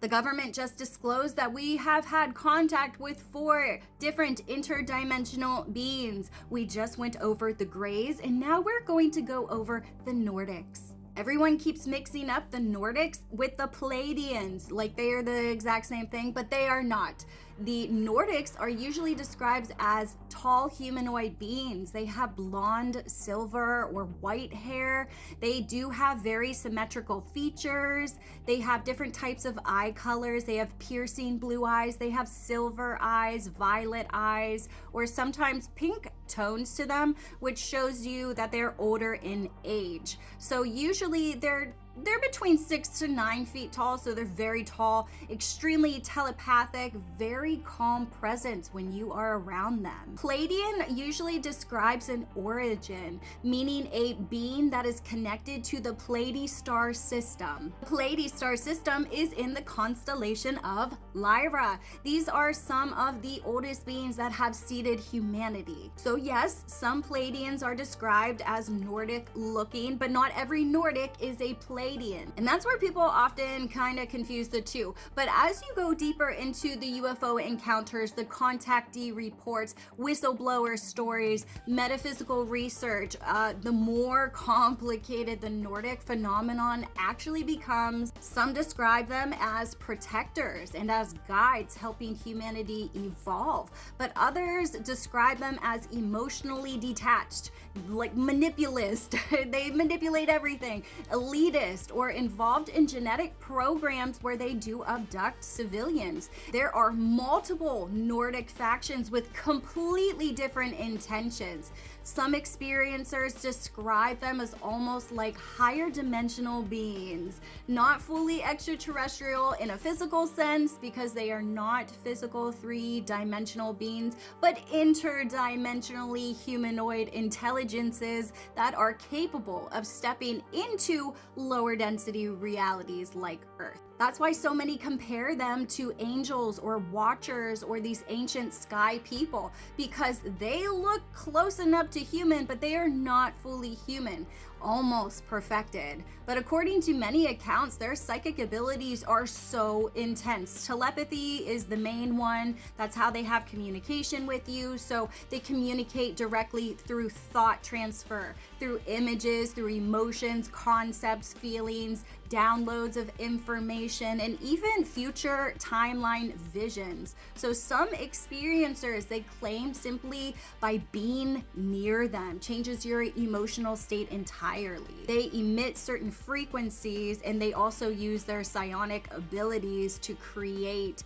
The government just disclosed that we have had contact with 4 different interdimensional beings. We just went over the Greys, and now we're going to go over the Nordics. Everyone keeps mixing up the Nordics with the Pleiadians, like they are the exact same thing, but they are not. The Nordics are usually described as tall humanoid beings. They have blonde, silver, or white hair. They do have very symmetrical features. They have different types of eye colors. They have piercing blue eyes. They have silver eyes, violet eyes, or sometimes pink tones to them, which shows you that they're older in age. So usually they're between 6 to 9 feet tall, so they're very tall, extremely telepathic, very calm presence when you are around them. Pleiadian usually describes an origin, meaning a being that is connected to the Pleiades star system. The Pleiades star system is in the constellation of Lyra. These are some of the oldest beings that have seeded humanity. So yes, some Pleiadians are described as Nordic looking, but not every Nordic is a Pleiadian. And that's where people often kind of confuse the two. But as you go deeper into the UFO encounters, the contactee reports, whistleblower stories, metaphysical research, the more complicated the Nordic phenomenon actually becomes. Some describe them as protectors and as guides helping humanity evolve, but others describe them as emotionally detached, like manipulist. They manipulate everything, elitist, or involved in genetic programs where they do abduct civilians. There are multiple Nordic factions with completely different intentions. Some experiencers describe them as almost like higher dimensional beings, not fully extraterrestrial in a physical sense because they are not physical 3-dimensional beings, but interdimensionally humanoid intelligences that are capable of stepping into lower density realities like Earth. That's why so many compare them to angels or watchers or these ancient sky people, because they look close enough to human, but they are not fully human, almost perfected. But according to many accounts, their psychic abilities are so intense. Telepathy is the main one. That's how they have communication with you. So they communicate directly through thought transfer, through images, through emotions, concepts, feelings, downloads of information, and even future timeline visions. So some experiencers, they claim simply by being near them changes your emotional state entirely. They emit certain frequencies, and they also use their psionic abilities to create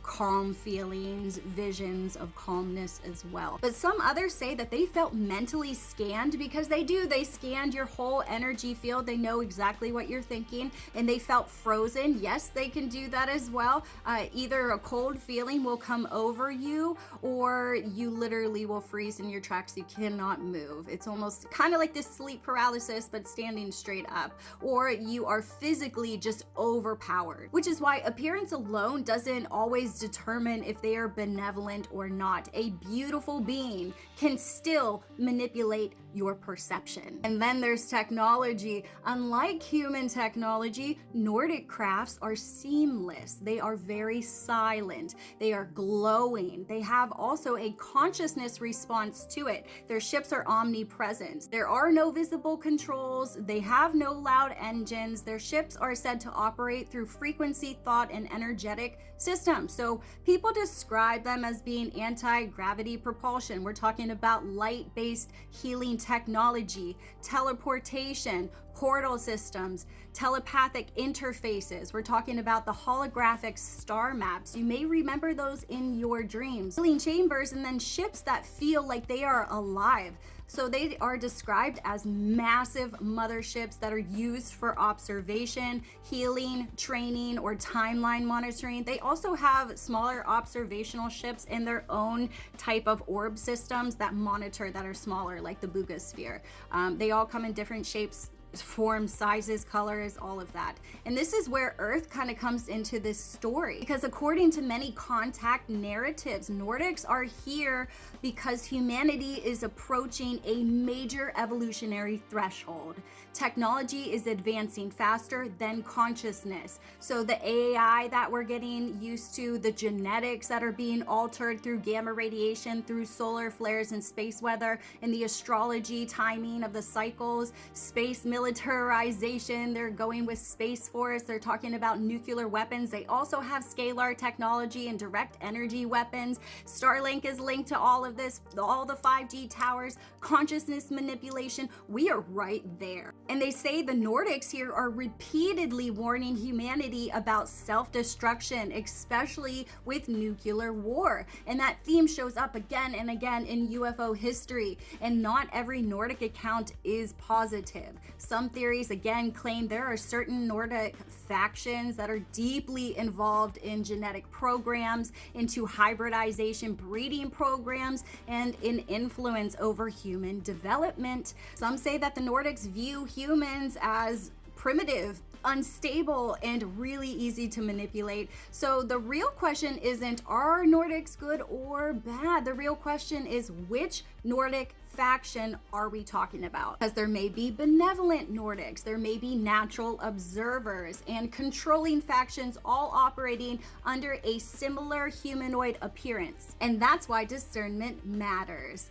calm feelings, visions of calmness as well. But some others say that they felt mentally scanned, because they do. They scanned your whole energy field. They know exactly what you're thinking, and they felt frozen. Yes, they can do that as well. Either a cold feeling will come over you, or you literally will freeze in your tracks. You cannot move. It's almost kind of like this sleep paralysis, but standing straight up. Or you are physically just overpowered, which is why appearance alone doesn't always determine if they are benevolent or not. A beautiful being can still manipulate your perception. And then there's technology. Unlike human technology, Nordic crafts are seamless. They are very silent. They are glowing. They have also a consciousness response to it. Their ships are omnipresent. There are no visible controls. They have no loud engines. Their ships are said to operate through frequency, thought, and energetic systems. So people describe them as being anti-gravity propulsion. We're talking about light-based healing technology, teleportation, portal systems, telepathic interfaces. We're talking about the holographic star maps. You may remember those in your dreams. Healing chambers, and then ships that feel like they are alive. So they are described as massive motherships that are used for observation, healing, training, or timeline monitoring. They also have smaller observational ships in their own type of orb systems that monitor, that are smaller, like the Buga sphere. They all come in different shapes forms, sizes, colors, all of that. And this is where Earth kind of comes into this story, because according to many contact narratives, Nordics are here because humanity is approaching a major evolutionary threshold. Technology is advancing faster than consciousness. So the AI that we're getting used to, the genetics that are being altered through gamma radiation, through solar flares and space weather, and the astrology timing of the cycles, space militarization, they're going with Space Force, they're talking about nuclear weapons. They also have scalar technology and direct energy weapons. Starlink is linked to all of this, all the 5G towers, consciousness manipulation. We are right there. And they say the Nordics here are repeatedly warning humanity about self-destruction, especially with nuclear war. And that theme shows up again and again in UFO history. And not every Nordic account is positive. Some theories again claim there are certain Nordic factions that are deeply involved in genetic programs, into hybridization breeding programs, and in influence over human development. Some say that the Nordics view humans as primitive, unstable, and really easy to manipulate. So the real question isn't, are Nordics good or bad? The real question is, which Nordic faction are we talking about? Because there may be benevolent Nordics, there may be natural observers, and controlling factions all operating under a similar humanoid appearance. And that's why discernment matters.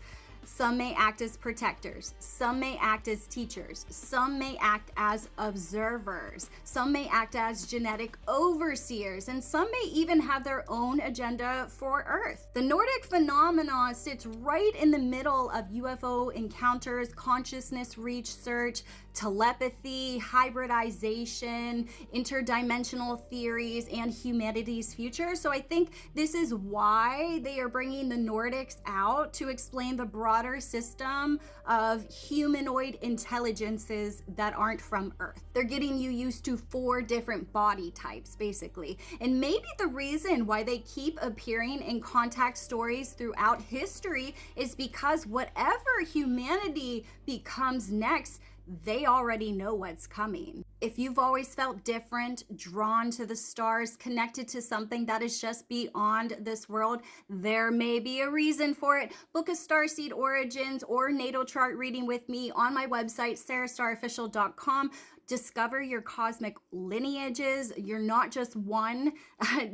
Some may act as protectors, some may act as teachers, some may act as observers, some may act as genetic overseers, and some may even have their own agenda for Earth. The Nordic phenomenon sits right in the middle of UFO encounters, consciousness research, telepathy, hybridization, interdimensional theories, and humanity's future. So I think this is why they are bringing the Nordics out, to explain the broader system of humanoid intelligences that aren't from Earth. They're getting you used to 4 different body types, basically. And maybe the reason why they keep appearing in contact stories throughout history is because whatever humanity becomes next, they already know what's coming. If you've always felt different, drawn to the stars, connected to something that is just beyond this world, there may be a reason for it. Book a Starseed Origins or natal chart reading with me on my website, sarahstarofficial.com. Discover your cosmic lineages. You're not just one.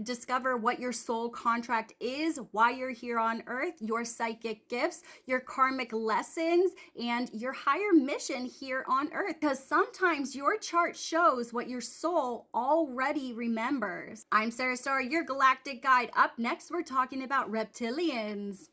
Discover what your soul contract is, why you're here on Earth, your psychic gifts, your karmic lessons, and your higher mission here on Earth. Because sometimes your chart shows what your soul already remembers. I'm Sarah Star, your galactic guide. Up next, we're talking about reptilians.